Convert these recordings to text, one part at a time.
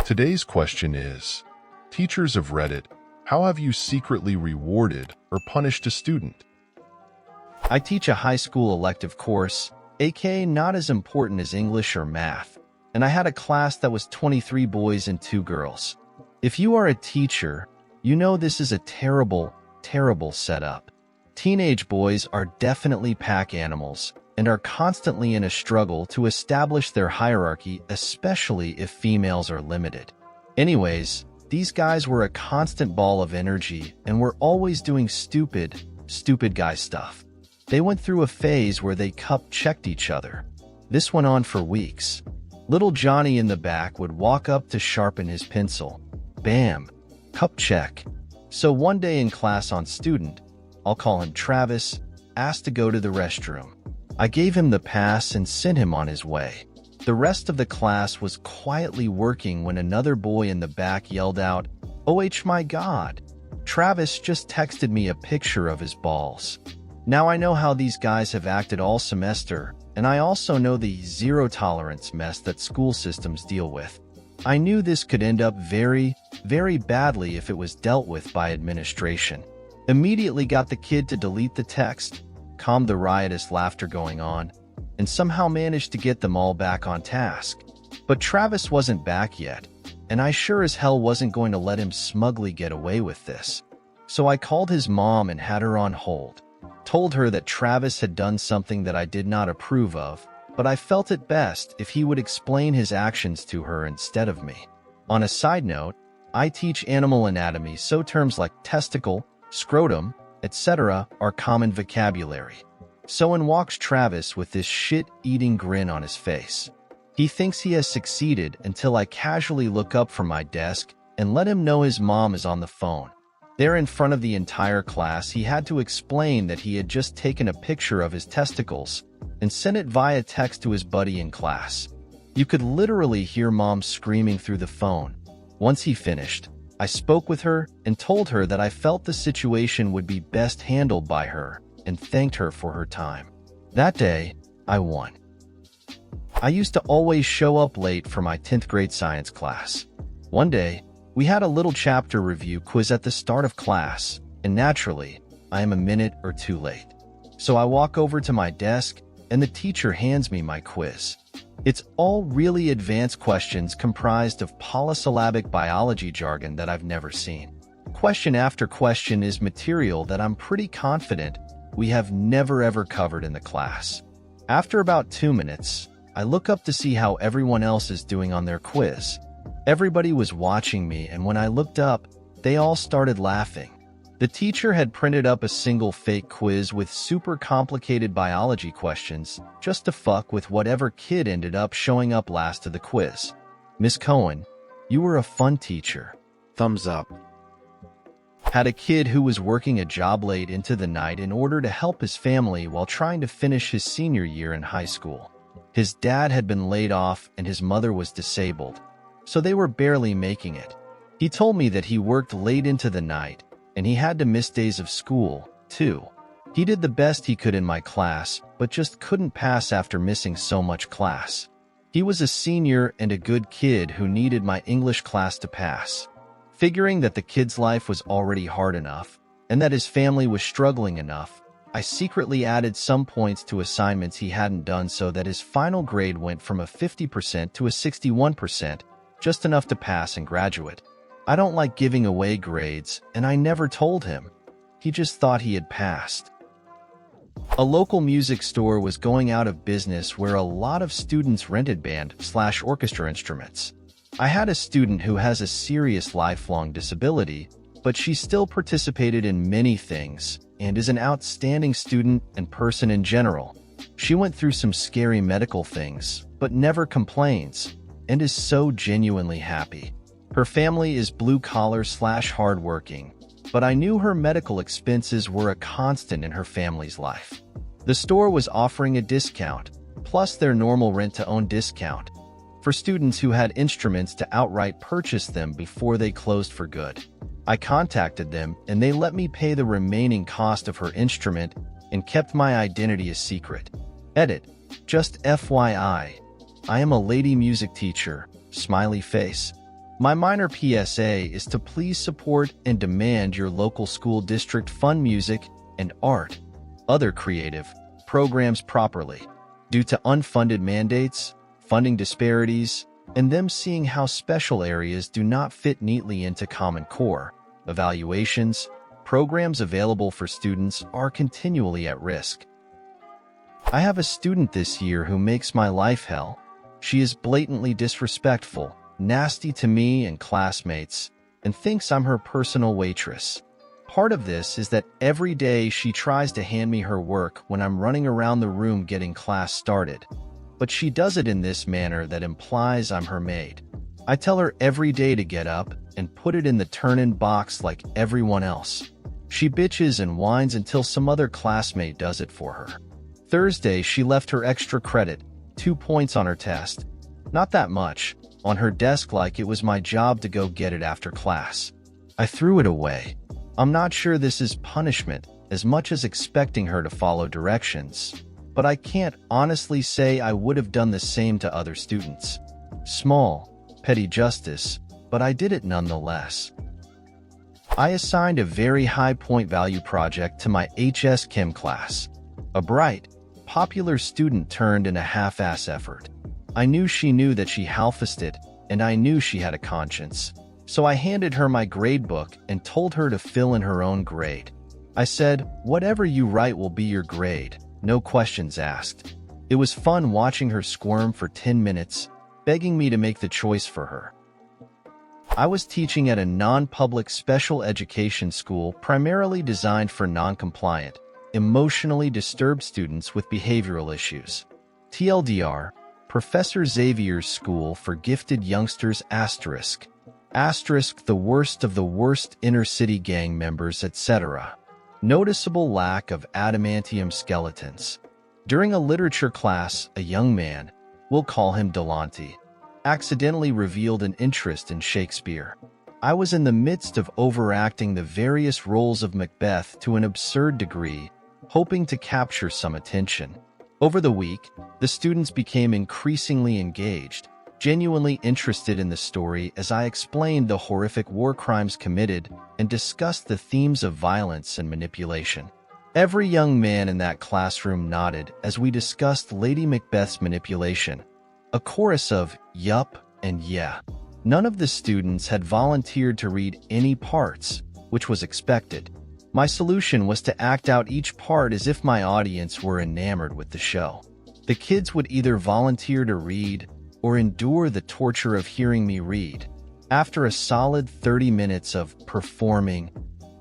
Today's question is, teachers of Reddit, how have you secretly rewarded or punished a student? I teach a high school elective course, aka not as important as English or math, and I had a class that was 23 boys and 2 girls. If you are a teacher, you know this is a terrible, terrible setup. Teenage boys are definitely pack animals and are constantly in a struggle to establish their hierarchy, especially if females are limited. Anyways, these guys were a constant ball of energy and were always doing stupid guy stuff. They went through a phase where they cup-checked each other. This went on for weeks. Little Johnny in the back would walk up to sharpen his pencil. Bam! Cup check. So one day in class on student, I'll call him Travis, asked to go to the restroom. I gave him the pass and sent him on his way. The rest of the class was quietly working when another boy in the back yelled out, "Oh my God! Travis just texted me a picture of his balls." Now I know how these guys have acted all semester, and I also know the zero-tolerance mess that school systems deal with. I knew this could end up very, very badly if it was dealt with by administration. Immediately got the kid to delete the text, calmed the riotous laughter going on, and somehow managed to get them all back on task. But Travis wasn't back yet, and I sure as hell wasn't going to let him smugly get away with this. So I called his mom and had her on hold. Told her that Travis had done something that I did not approve of, but I felt it best if he would explain his actions to her instead of me. On a side note, I teach animal anatomy, so terms like testicle, scrotum, etc. are common vocabulary. So in walks Travis with this shit-eating grin on his face. He thinks he has succeeded until I casually look up from my desk and let him know his mom is on the phone. There in front of the entire class, he had to explain that he had just taken a picture of his testicles and sent it via text to his buddy in class. You could literally hear Mom screaming through the phone. Once he finished, I spoke with her and told her that I felt the situation would be best handled by her and thanked her for her time. That day, I won. I used to always show up late for my 10th grade science class. One day, we had a little chapter review quiz at the start of class, and naturally, I am a minute or 2 late. So I walk over to my desk, and the teacher hands me my quiz. It's all really advanced questions comprised of polysyllabic biology jargon that I've never seen. Question after question is material that I'm pretty confident we have never ever covered in the class. After about 2 minutes, I look up to see how everyone else is doing on their quiz. Everybody was watching me, and when I looked up, they all started laughing. The teacher had printed up a single fake quiz with super complicated biology questions just to fuck with whatever kid ended up showing up last to the quiz. Miss Cohen, you were a fun teacher. Thumbs up. Had a kid who was working a job late into the night in order to help his family while trying to finish his senior year in high school. His dad had been laid off and his mother was disabled, so they were barely making it. He told me that he worked late into the night, and he had to miss days of school, too. He did the best he could in my class, but just couldn't pass after missing so much class. He was a senior and a good kid who needed my English class to pass. Figuring that the kid's life was already hard enough, and that his family was struggling enough, I secretly added some points to assignments he hadn't done so that his final grade went from a 50% to a 61%, just enough to pass and graduate. I don't like giving away grades, and I never told him. He just thought he had passed. A local music store was going out of business where a lot of students rented band/orchestra instruments. I had a student who has a serious lifelong disability, but she still participated in many things and is an outstanding student and person in general. She went through some scary medical things, but never complains, and is so genuinely happy. Her family is blue-collar/hardworking, but I knew her medical expenses were a constant in her family's life. The store was offering a discount, plus their normal rent-to-own discount, for students who had instruments to outright purchase them before they closed for good. I contacted them, and they let me pay the remaining cost of her instrument and kept my identity a secret. Edit. Just FYI, I am a lady music teacher, smiley face. My minor PSA is to please support and demand your local school district fund music and art, other creative programs properly. Due to unfunded mandates, funding disparities, and them seeing how special areas do not fit neatly into Common Core evaluations, programs available for students are continually at risk. I have a student this year who makes my life hell. She is blatantly disrespectful, nasty to me and classmates, and thinks I'm her personal waitress. Part of this is that every day she tries to hand me her work when I'm running around the room getting class started. But she does it in this manner that implies I'm her maid. I tell her every day to get up and put it in the turn-in box like everyone else. She bitches and whines until some other classmate does it for her. Thursday, she left her extra credit, 2 points on her test, not that much, on her desk like it was my job to go get it after class. I threw it away. I'm not sure this is punishment as much as expecting her to follow directions, but I can't honestly say I would have done the same to other students. Small, petty justice, but I did it nonetheless. I assigned a very high point value project to my HS Chem class. A bright, popular student turned in a half-ass effort. I knew she knew that she half-assed it, and I knew she had a conscience. So I handed her my grade book and told her to fill in her own grade. I said, whatever you write will be your grade, no questions asked. It was fun watching her squirm for 10 minutes, begging me to make the choice for her. I was teaching at a non-public special education school primarily designed for non-compliant, emotionally disturbed students with behavioral issues. TLDR, Professor Xavier's School for Gifted Youngsters ***, the worst of the worst inner-city gang members, etc. Noticeable lack of adamantium skeletons. During a literature class, a young man, we'll call him Delonte, accidentally revealed an interest in Shakespeare. I was in the midst of overacting the various roles of Macbeth to an absurd degree, hoping to capture some attention. Over the week, the students became increasingly engaged, genuinely interested in the story as I explained the horrific war crimes committed and discussed the themes of violence and manipulation. Every young man in that classroom nodded as we discussed Lady Macbeth's manipulation. A chorus of yup and yeah. None of the students had volunteered to read any parts, which was expected. My solution was to act out each part as if my audience were enamored with the show. The kids would either volunteer to read or endure the torture of hearing me read. After a solid 30 minutes of performing,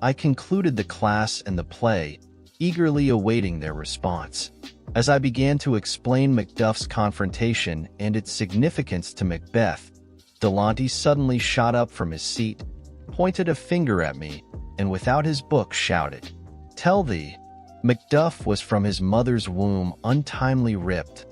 I concluded the class and the play, eagerly awaiting their response. As I began to explain Macduff's confrontation and its significance to Macbeth, Delonte suddenly shot up from his seat, pointed a finger at me, and without his book shouted, "Tell thee, Macduff was from his mother's womb untimely ripped."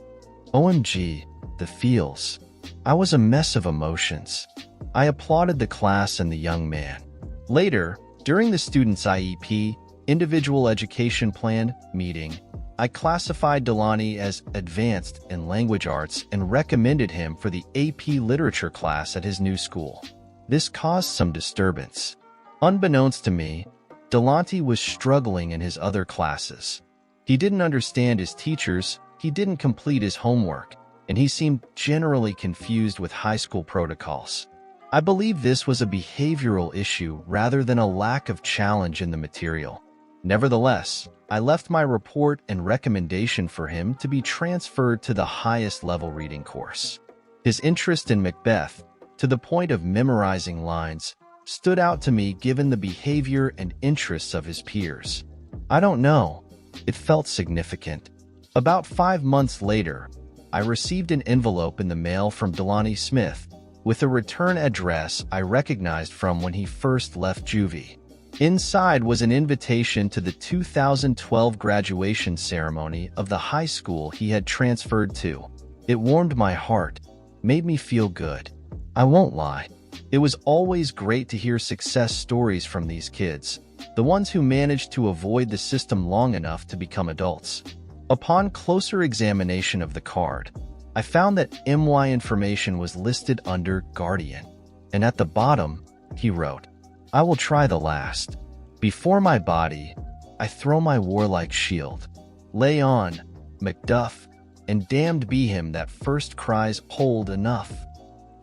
OMG, the feels. I was a mess of emotions. I applauded the class and the young man. Later, during the student's IEP, Individual Education Plan, meeting, I classified Delonte as advanced in language arts and recommended him for the AP Literature class at his new school. This caused some disturbance. Unbeknownst to me, Delonte was struggling in his other classes. He didn't understand his teachers, he didn't complete his homework, and he seemed generally confused with high school protocols. I believe this was a behavioral issue rather than a lack of challenge in the material. Nevertheless, I left my report and recommendation for him to be transferred to the highest level reading course. His interest in Macbeth, to the point of memorizing lines, stood out to me given the behavior and interests of his peers. I don't know. It felt significant. About 5 months later, I received an envelope in the mail from Delonte Smith with a return address I recognized from when he first left juvie. Inside was an invitation to the 2012 graduation ceremony of the high school he had transferred to. It warmed my heart, made me feel good. I won't lie. It was always great to hear success stories from these kids, the ones who managed to avoid the system long enough to become adults. Upon closer examination of the card, I found that MY information was listed under Guardian. and at the bottom, he wrote, "I will try the last. Before my body, I throw my warlike shield. Lay on, Macduff, and damned be him that first cries hold enough."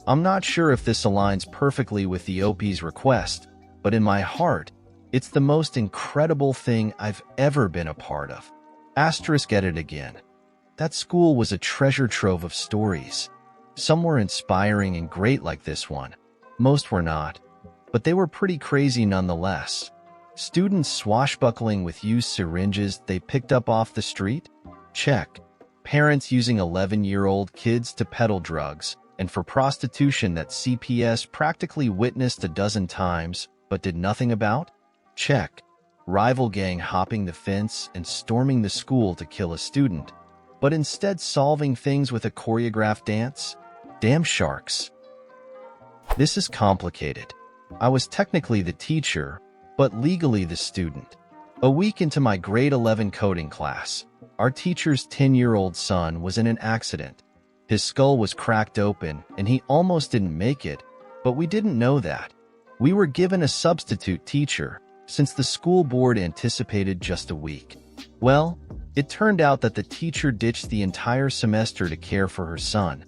I'm not sure if this aligns perfectly with the OP's request, but in my heart, it's the most incredible thing I've ever been a part of. *Edit again. That school was a treasure trove of stories. Some were inspiring and great like this one. Most were not, but they were pretty crazy nonetheless. Students swashbuckling with used syringes they picked up off the street? Check. Parents using 11-year-old kids to peddle drugs, and for prostitution that CPS practically witnessed a dozen times but did nothing about? Check. Rival gang hopping the fence and storming the school to kill a student, but instead solving things with a choreographed dance? Damn sharks. This is complicated. I was technically the teacher, but legally the student. A week into my grade 11 coding class, our teacher's 10-year-old son was in an accident. His skull was cracked open and he almost didn't make it, but we didn't know that. We were given a substitute teacher since the school board anticipated just a week. Well, it turned out that the teacher ditched the entire semester to care for her son.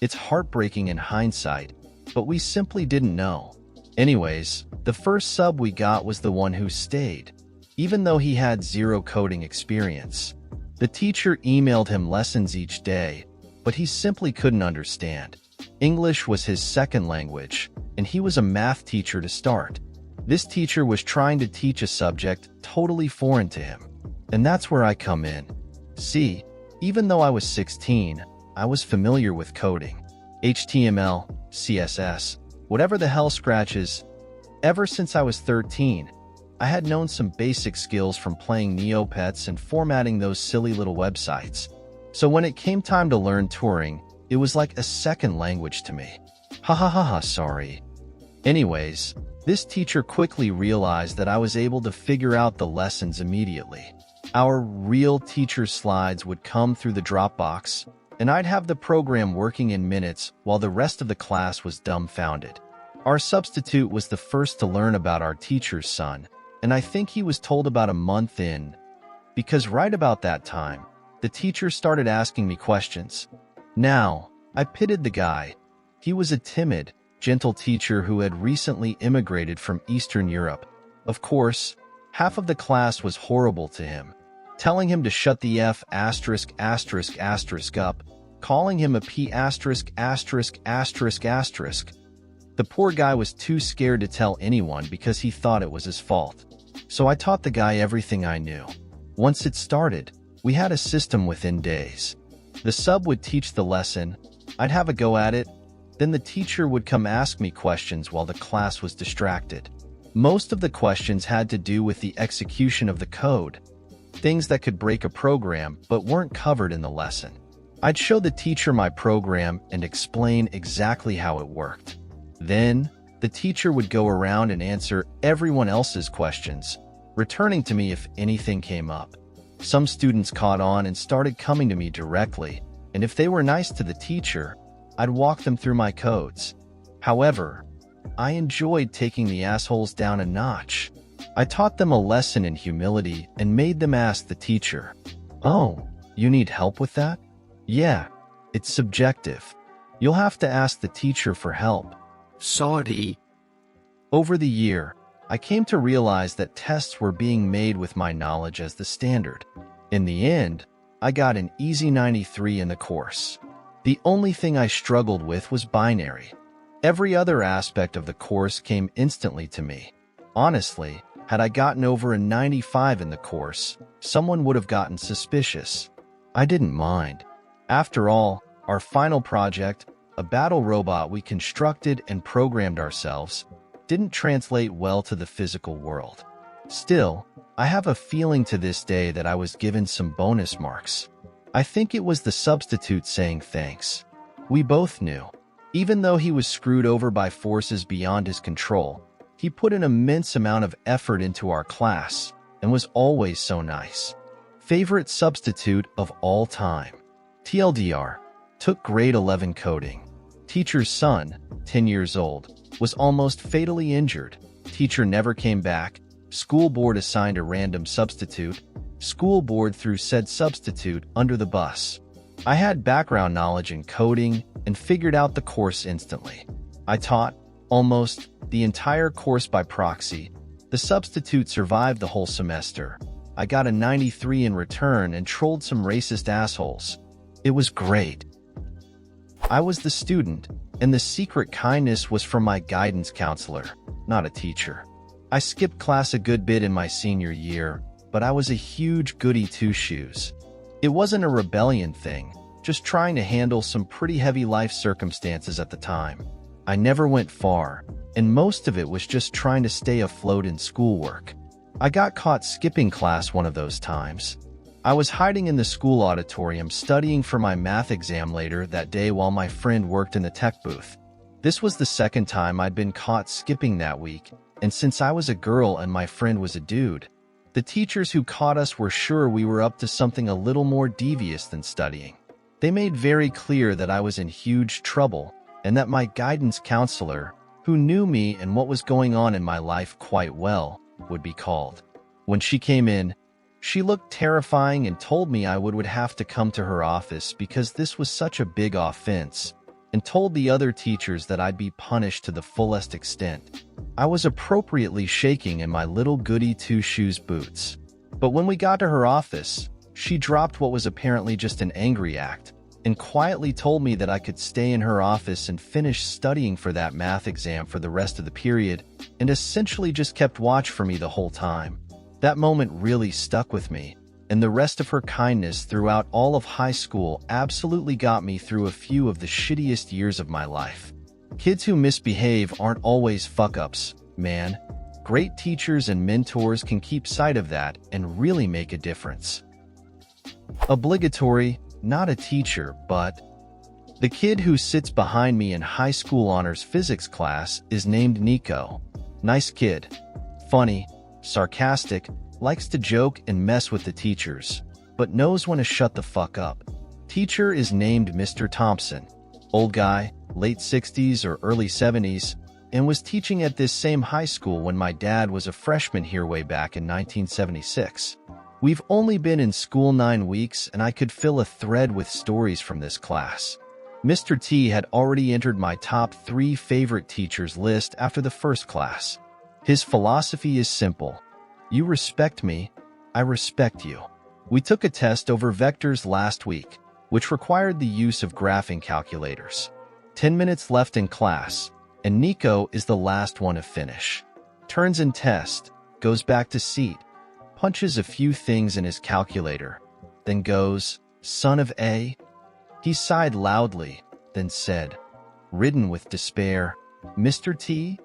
It's heartbreaking in hindsight, but we simply didn't know. Anyways, the first sub we got was the one who stayed, even though he had zero coding experience. The teacher emailed him lessons each day, but he simply couldn't understand. English was his second language, and he was a math teacher to start. This teacher was trying to teach a subject totally foreign to him, and that's where I come in. See, even though I was 16, I was familiar with coding. HTML, CSS, whatever the hell scratches. Ever since I was 13, I had known some basic skills from playing Neopets and formatting those silly little websites. So when it came time to learn Turing, it was like a second language to me. Sorry. Anyways, this teacher quickly realized that I was able to figure out the lessons immediately. Our real teacher slides would come through the Dropbox, and I'd have the program working in minutes while the rest of the class was dumbfounded. Our substitute was the first to learn about our teacher's son, and I think he was told about a month in, because right about that time, the teacher started asking me questions. Now, I pitied the guy. He was a timid, gentle teacher who had recently immigrated from Eastern Europe. Of course, half of the class was horrible to him, telling him to shut the F*** up, calling him a P***. The poor guy was too scared to tell anyone because he thought it was his fault. So I taught the guy everything I knew. Once it started, we had a system within days. The sub would teach the lesson, I'd have a go at it, then the teacher would come ask me questions while the class was distracted. Most of the questions had to do with the execution of the code, things that could break a program but weren't covered in the lesson. I'd show the teacher my program and explain exactly how it worked. Then, the teacher would go around and answer everyone else's questions, returning to me if anything came up. Some students caught on and started coming to me directly, and if they were nice to the teacher, I'd walk them through my codes. However, I enjoyed taking the assholes down a notch. I taught them a lesson in humility and made them ask the teacher, "Oh, you need help with that?" "Yeah, it's subjective. You'll have to ask the teacher for help." Sorry. Over the year, I came to realize that tests were being made with my knowledge as the standard. In the end, I got an easy 93 in the course. The only thing I struggled with was binary. Every other aspect of the course came instantly to me. Honestly, had I gotten over a 95 in the course, someone would have gotten suspicious. I didn't mind. After all, our final project, a battle robot we constructed and programmed ourselves, didn't translate well to the physical world. Still, I have a feeling to this day that I was given some bonus marks. I think it was the substitute saying thanks. We both knew. Even though he was screwed over by forces beyond his control, he put an immense amount of effort into our class and was always so nice. Favorite substitute of all time. TLDR, took grade 11 coding. Teacher's son, 10 years old, Was almost fatally injured. Teacher never came back. School board assigned a random substitute. School board threw said substitute under the bus. I had background knowledge in coding and figured out the course instantly. I taught almost the entire course by proxy. The substitute survived the whole semester. I got a 93 in return and trolled some racist assholes. It was great. I was the student, and the secret kindness was from my guidance counselor, not a teacher. I skipped class a good bit in my senior year, but I was a huge goody two-shoes. It wasn't a rebellion thing, just trying to handle some pretty heavy life circumstances at the time. I never went far, and most of it was just trying to stay afloat in schoolwork. I got caught skipping class one of those times. I was hiding in the school auditorium studying for my math exam later that day while my friend worked in the tech booth. This was the second time I'd been caught skipping that week, and since I was a girl and my friend was a dude, the teachers who caught us were sure we were up to something a little more devious than studying. They made very clear that I was in huge trouble and that my guidance counselor, who knew me and what was going on in my life quite well, would be called. When she came in, she looked terrifying and told me I would have to come to her office because this was such a big offense, and told the other teachers that I'd be punished to the fullest extent. I was appropriately shaking in my little goody two-shoes boots. But when we got to her office, she dropped what was apparently just an angry act and quietly told me that I could stay in her office and finish studying for that math exam for the rest of the period, and essentially just kept watch for me the whole time. That moment really stuck with me, and the rest of her kindness throughout all of high school absolutely got me through a few of the shittiest years of my life. Kids who misbehave aren't always fuck-ups, man. Great teachers and mentors can keep sight of that and really make a difference. Obligatory, not a teacher, but the kid who sits behind me in high school honors physics class is named Nico. Nice kid. Funny, sarcastic, likes to joke and mess with the teachers, but knows when to shut the fuck up. Teacher is named Mr. Thompson. Old guy, late 60s or early 70s, and was teaching at this same high school when my dad was a freshman here way back in 1976. We've only been in school 9 weeks, and I could fill a thread with stories from this class. Mr. T had already entered my top 3 favorite teachers list after the first class. His philosophy is simple. You respect me, I respect you. We took a test over vectors last week, which required the use of graphing calculators. 10 minutes left in class, and Nico is the last one to finish. Turns in test, goes back to seat, punches a few things in his calculator, then goes, "Son of A?" He sighed loudly, then said, ridden with despair, "Mr. T?"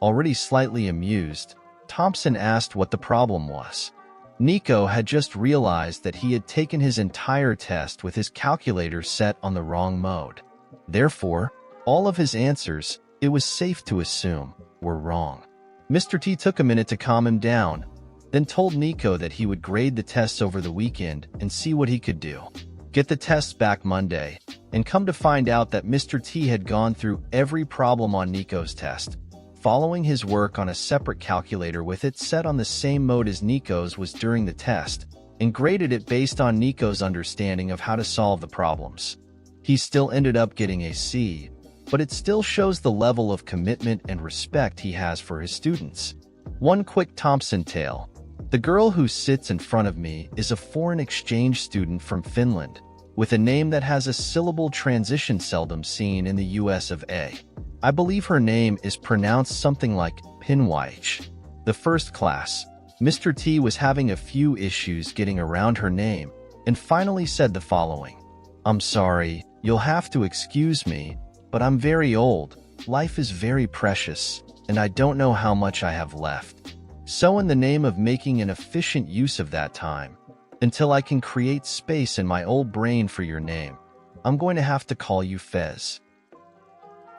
Already slightly amused, Thompson asked what the problem was. Nico had just realized that he had taken his entire test with his calculator set on the wrong mode. Therefore, all of his answers, it was safe to assume, were wrong. Mr. T took a minute to calm him down, then told Nico that he would grade the tests over the weekend and see what he could do. Get the tests back Monday, and come to find out that Mr. T had gone through every problem on Nico's test, following his work on a separate calculator with it set on the same mode as Nico's was during the test, and graded it based on Nico's understanding of how to solve the problems. He still ended up getting a C, but it still shows the level of commitment and respect he has for his students. One quick Thompson tale. The girl who sits in front of me is a foreign exchange student from Finland, with a name that has a syllable transition seldom seen in the US of A. I believe her name is pronounced something like Pinwich. The first class, Mr. T was having a few issues getting around her name, and finally said the following: "I'm sorry, you'll have to excuse me, but I'm very old, life is very precious, and I don't know how much I have left. So in the name of making an efficient use of that time, until I can create space in my old brain for your name, I'm going to have to call you Fez."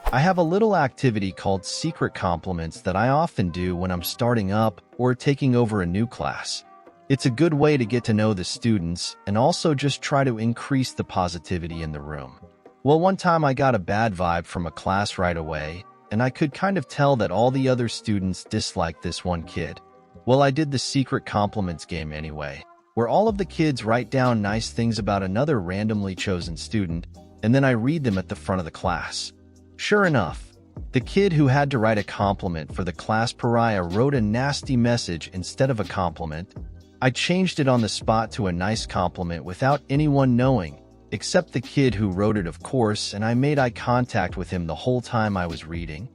I have a little activity called secret compliments that I often do when I'm starting up or taking over a new class. It's a good way to get to know the students and also just try to increase the positivity in the room. Well, one time I got a bad vibe from a class right away, and I could kind of tell that all the other students disliked this one kid. Well, I did the secret compliments game anyway, where all of the kids write down nice things about another randomly chosen student, and then I read them at the front of the class. Sure enough, the kid who had to write a compliment for the class pariah wrote a nasty message instead of a compliment. I changed it on the spot to a nice compliment without anyone knowing, except the kid who wrote it, of course, and I made eye contact with him the whole time I was reading.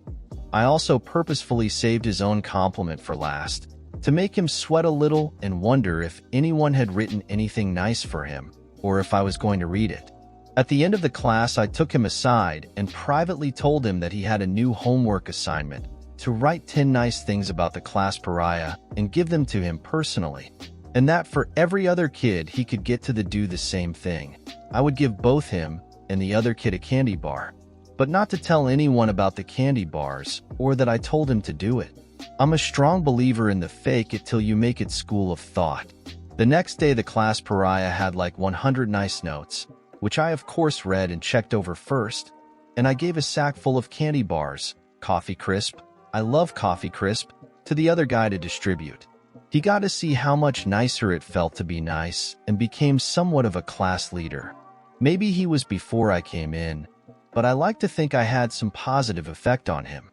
I also purposefully saved his own compliment for last, to make him sweat a little and wonder if anyone had written anything nice for him, or if I was going to read it. At the end of the class, I took him aside and privately told him that he had a new homework assignment, to write 10 nice things about the class pariah and give them to him personally, and that for every other kid he could get to do the same thing. I would give both him and the other kid a candy bar, but not to tell anyone about the candy bars or that I told him to do it. I'm a strong believer in the fake it till you make it school of thought. The next day, the class pariah had like 100 nice notes, which I of course read and checked over first, and I gave a sack full of candy bars, Coffee Crisp, I love Coffee Crisp, to the other guy to distribute. He got to see how much nicer it felt to be nice and became somewhat of a class leader. Maybe he was before I came in, but I like to think I had some positive effect on him.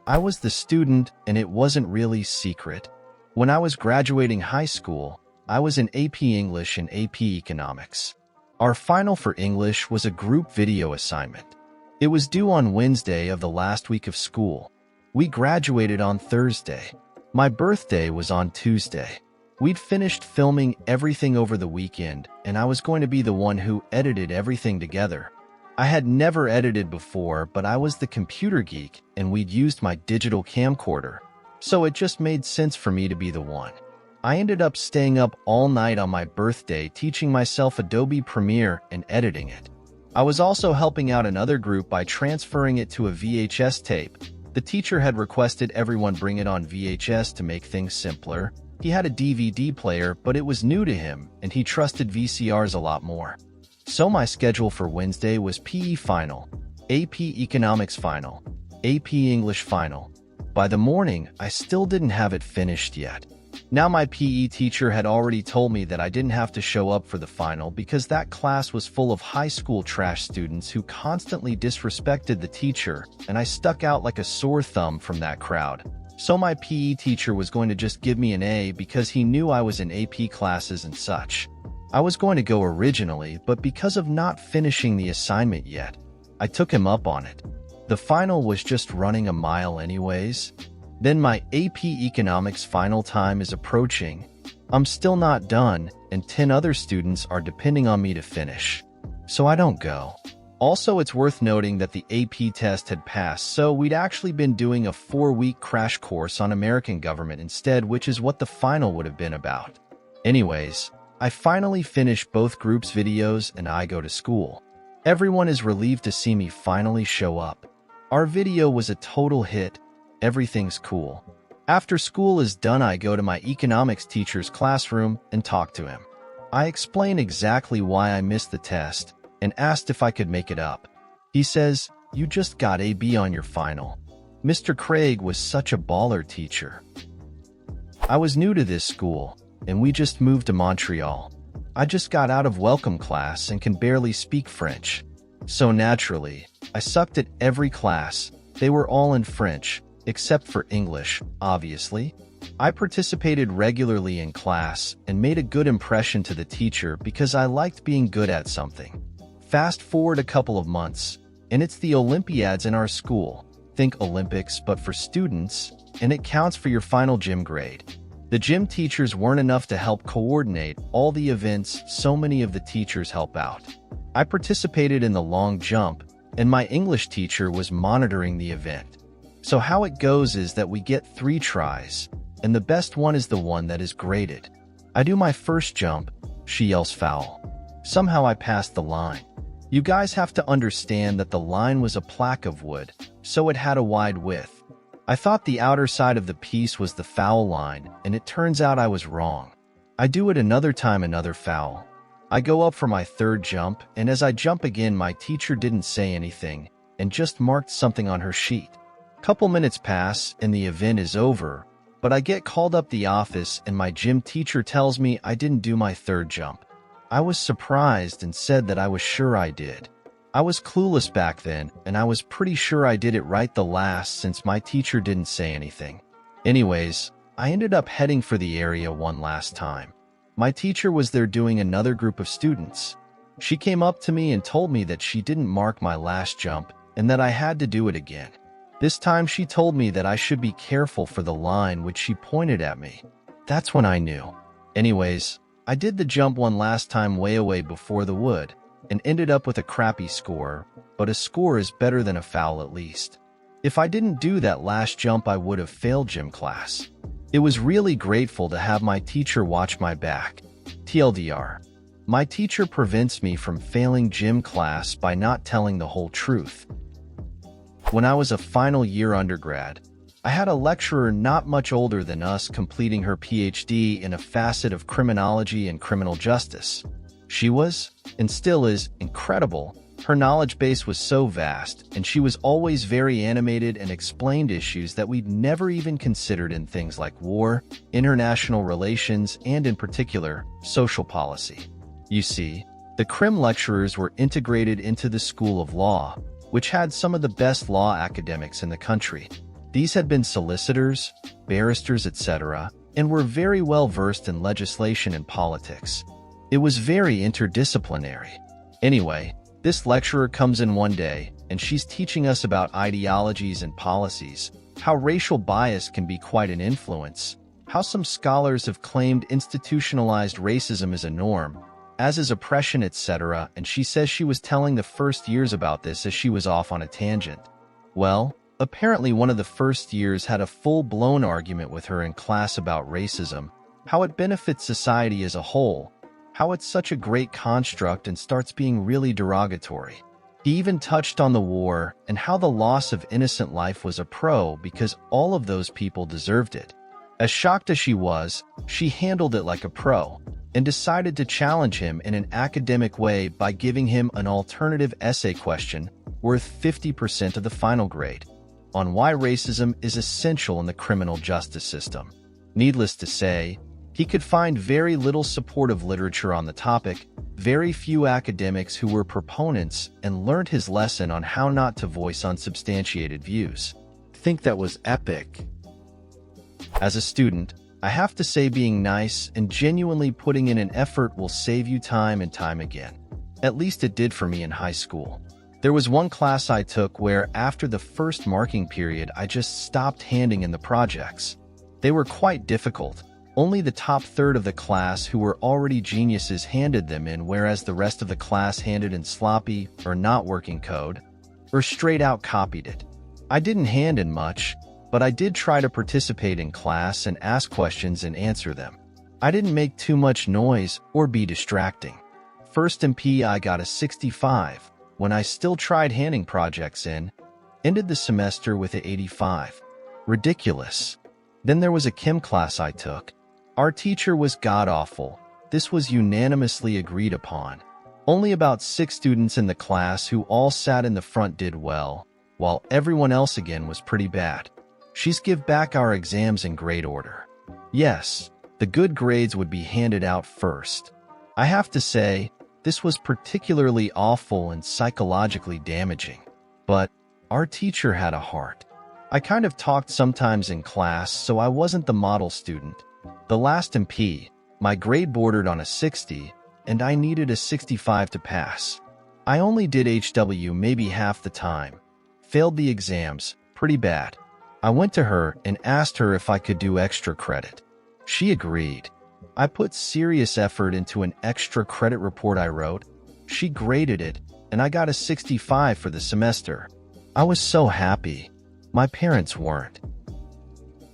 I was the student, and it wasn't really secret. When I was graduating high school, I was in AP English and AP Economics. Our final for English was a group video assignment. It was due on Wednesday of the last week of school. We graduated on Thursday. My birthday was on Tuesday. We'd finished filming everything over the weekend, and I was going to be the one who edited everything together. I had never edited before, but I was the computer geek, and we'd used my digital camcorder, so it just made sense for me to be the one. I ended up staying up all night on my birthday teaching myself Adobe Premiere and editing it. I was also helping out another group by transferring it to a VHS tape. The teacher had requested everyone bring it on VHS to make things simpler. He had a DVD player, but it was new to him, and he trusted VCRs a lot more. So my schedule for Wednesday was PE final, AP Economics final, AP English final. By the morning, I still didn't have it finished yet. Now my PE teacher had already told me that I didn't have to show up for the final because that class was full of high school trash students who constantly disrespected the teacher, and I stuck out like a sore thumb from that crowd. So my PE teacher was going to just give me an A because he knew I was in AP classes and such. I was going to go originally, but because of not finishing the assignment yet, I took him up on it. The final was just running a mile anyways. Then my AP Economics final time is approaching. I'm still not done, and 10 other students are depending on me to finish. So I don't go. Also, it's worth noting that the AP test had passed, so we'd actually been doing a 4-week crash course on American government instead, which is what the final would have been about. Anyways, I finally finish both groups' videos and I go to school. Everyone is relieved to see me finally show up. Our video was a total hit. Everything's cool. After school is done, I go to my economics teacher's classroom and talk to him. I explain exactly why I missed the test and asked if I could make it up. He says, "You just got a B on your final. Mr. Craig was such a baller teacher." I was new to this school, and we just moved to Montreal. I just got out of welcome class and can barely speak French. So naturally, I sucked at every class. They were all in French, except for English, obviously. I participated regularly in class and made a good impression to the teacher because I liked being good at something. Fast forward a couple of months, and it's the Olympiads in our school. Think Olympics, but for students, and it counts for your final gym grade. The gym teachers weren't enough to help coordinate all the events, so many of the teachers help out. I participated in the long jump, and my English teacher was monitoring the event. So how it goes is that we get 3 tries, and the best one is the one that is graded. I do my first jump, she yells foul. Somehow I passed the line. You guys have to understand that the line was a plaque of wood, so it had a wide width. I thought the outer side of the piece was the foul line, and it turns out I was wrong. I do it another time, another foul. I go up for my 3rd jump, and as I jump again, my teacher didn't say anything. and just marked something on her sheet. Couple minutes pass and the event is over, but I get called up the office and my gym teacher tells me I didn't do my third jump. I was surprised and said that I was sure I did. I was clueless back then, and I was pretty sure I did it right the last since my teacher didn't say anything. Anyways, I ended up heading for the area one last time. My teacher was there doing another group of students. She came up to me and told me that she didn't mark my last jump and that I had to do it again. This time she told me that I should be careful for the line which she pointed at me. That's when I knew. Anyways, I did the jump one last time way away before the wood and ended up with a crappy score, but a score is better than a foul at least. If I didn't do that last jump, I would have failed gym class. It was really grateful to have my teacher watch my back. TLDR. My teacher prevents me from failing gym class by not telling the whole truth. When I was a final year undergrad, I had a lecturer not much older than us completing her PhD in a facet of criminology and criminal justice. She was, and still is, incredible. Her knowledge base was so vast, and she was always very animated and explained issues that we'd never even considered in things like war, international relations, and in particular, social policy. You see, the crim lecturers were integrated into the School of Law, which had some of the best law academics in the country. These had been solicitors, barristers, etc., and were very well versed in legislation and politics. It was very interdisciplinary. Anyway, this lecturer comes in one day, and she's teaching us about ideologies and policies, how racial bias can be quite an influence, how some scholars have claimed institutionalized racism is a norm, as is oppression, etc., and she says she was telling the first years about this as she was off on a tangent. Well, apparently one of the first years had a full-blown argument with her in class about racism, how it benefits society as a whole, how it's such a great construct, and starts being really derogatory. He even touched on the war and how the loss of innocent life was a pro because all of those people deserved it. As shocked as she was, she handled it like a pro and decided to challenge him in an academic way by giving him an alternative essay question worth 50% of the final grade on why racism is essential in the criminal justice system. Needless to say, he could find very little supportive literature on the topic, very few academics who were proponents, and learned his lesson on how not to voice unsubstantiated views. I think that was epic. As a student, I have to say being nice and genuinely putting in an effort will save you time and time again. At least it did for me in high school. There was one class I took where after the first marking period I just stopped handing in the projects. They were quite difficult. Only the top third of the class who were already geniuses handed them in, whereas the rest of the class handed in sloppy or not working code, or straight out copied it. I didn't hand in much, but I did try to participate in class and ask questions and answer them. I didn't make too much noise or be distracting. First in P I got a 65 when I still tried handing projects in, ended the semester with an 85. Ridiculous. Then there was a chem class I took. Our teacher was god-awful. This was unanimously agreed upon. Only about 6 students in the class who all sat in the front did well, while everyone else again was pretty bad. She's give back our exams in grade order. Yes, the good grades would be handed out first. I have to say, this was particularly awful and psychologically damaging. But our teacher had a heart. I kind of talked sometimes in class, so I wasn't the model student. The last in P, my grade bordered on a 60, and I needed a 65 to pass. I only did HW maybe half the time. Failed the exams, pretty bad. I went to her and asked her if I could do extra credit. She agreed. I put serious effort into an extra credit report I wrote. She graded it, and I got a 65 for the semester. I was so happy. My parents weren't.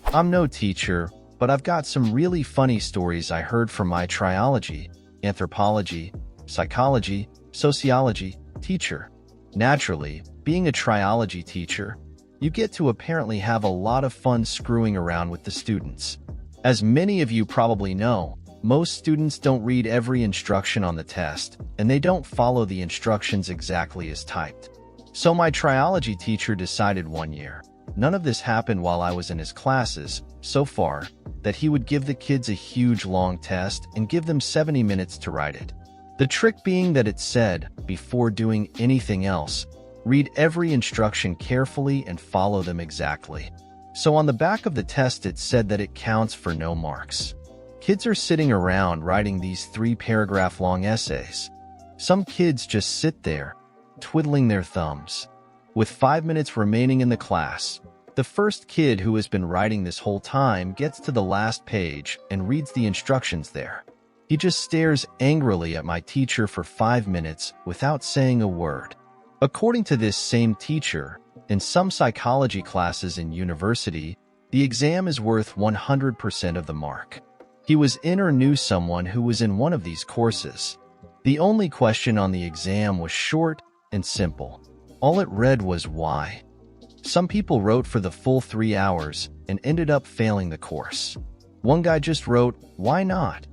I'm no teacher, but I've got some really funny stories I heard from my triology, anthropology, psychology, sociology teacher. Naturally, being a triology teacher, you get to apparently have a lot of fun screwing around with the students. As many of you probably know, most students don't read every instruction on the test, and they don't follow the instructions exactly as typed. So my triology teacher decided one year, none of this happened while I was in his classes, so far, that he would give the kids a huge long test and give them 70 minutes to write it. The trick being that it said, before doing anything else, read every instruction carefully and follow them exactly. So on the back of the test it said that it counts for no marks. Kids are sitting around writing these 3-paragraph-long essays. Some kids just sit there, twiddling their thumbs. With 5 minutes remaining in the class, the first kid who has been writing this whole time gets to the last page and reads the instructions there. He just stares angrily at my teacher for 5 minutes without saying a word. According to this same teacher, in some psychology classes in university, the exam is worth 100% of the mark. He was in or knew someone who was in one of these courses. The only question on the exam was short and simple. All it read was why. Some people wrote for the full 3 hours and ended up failing the course. One guy just wrote, "Why not?"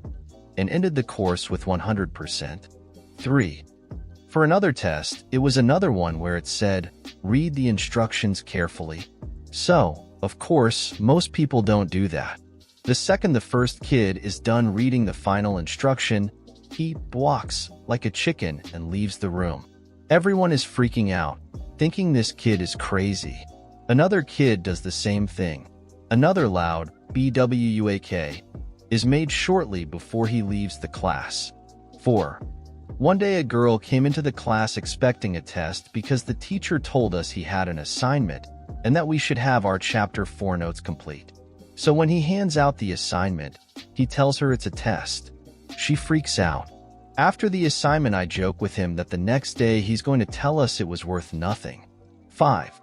and ended the course with 100%. 3. For another test, it was another one where it said, read the instructions carefully. So, of course, most people don't do that. The second the first kid is done reading the final instruction, he walks like a chicken and leaves the room. Everyone is freaking out, thinking this kid is crazy. Another kid does the same thing. Another loud BWUAK is made shortly before he leaves the class. 4. One day a girl came into the class expecting a test because the teacher told us he had an assignment and that we should have our chapter 4 notes complete. So when he hands out the assignment, he tells her it's a test. She freaks out. After the assignment, I joke with him that the next day he's going to tell us it was worth nothing. 5.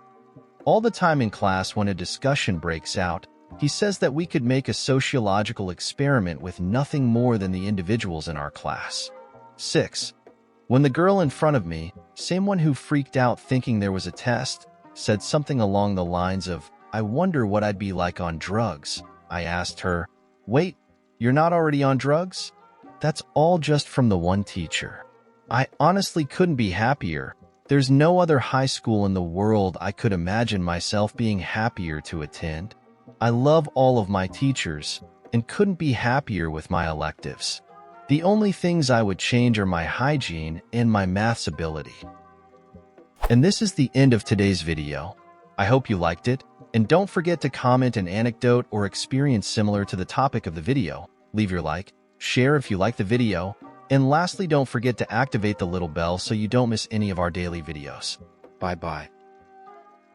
All the time in class when a discussion breaks out, he says that we could make a sociological experiment with nothing more than the individuals in our class. 6. When the girl in front of me, same one who freaked out thinking there was a test, said something along the lines of, "I wonder what I'd be like on drugs," I asked her, "Wait, you're not already on drugs?" That's all just from the one teacher. I honestly couldn't be happier. There's no other high school in the world I could imagine myself being happier to attend. I love all of my teachers and couldn't be happier with my electives. The only things I would change are my hygiene and my maths ability. And this is the end of today's video. I hope you liked it, and don't forget to comment an anecdote or experience similar to the topic of the video. Leave your like, share if you like the video, and lastly, don't forget to activate the little bell so you don't miss any of our daily videos. Bye-bye.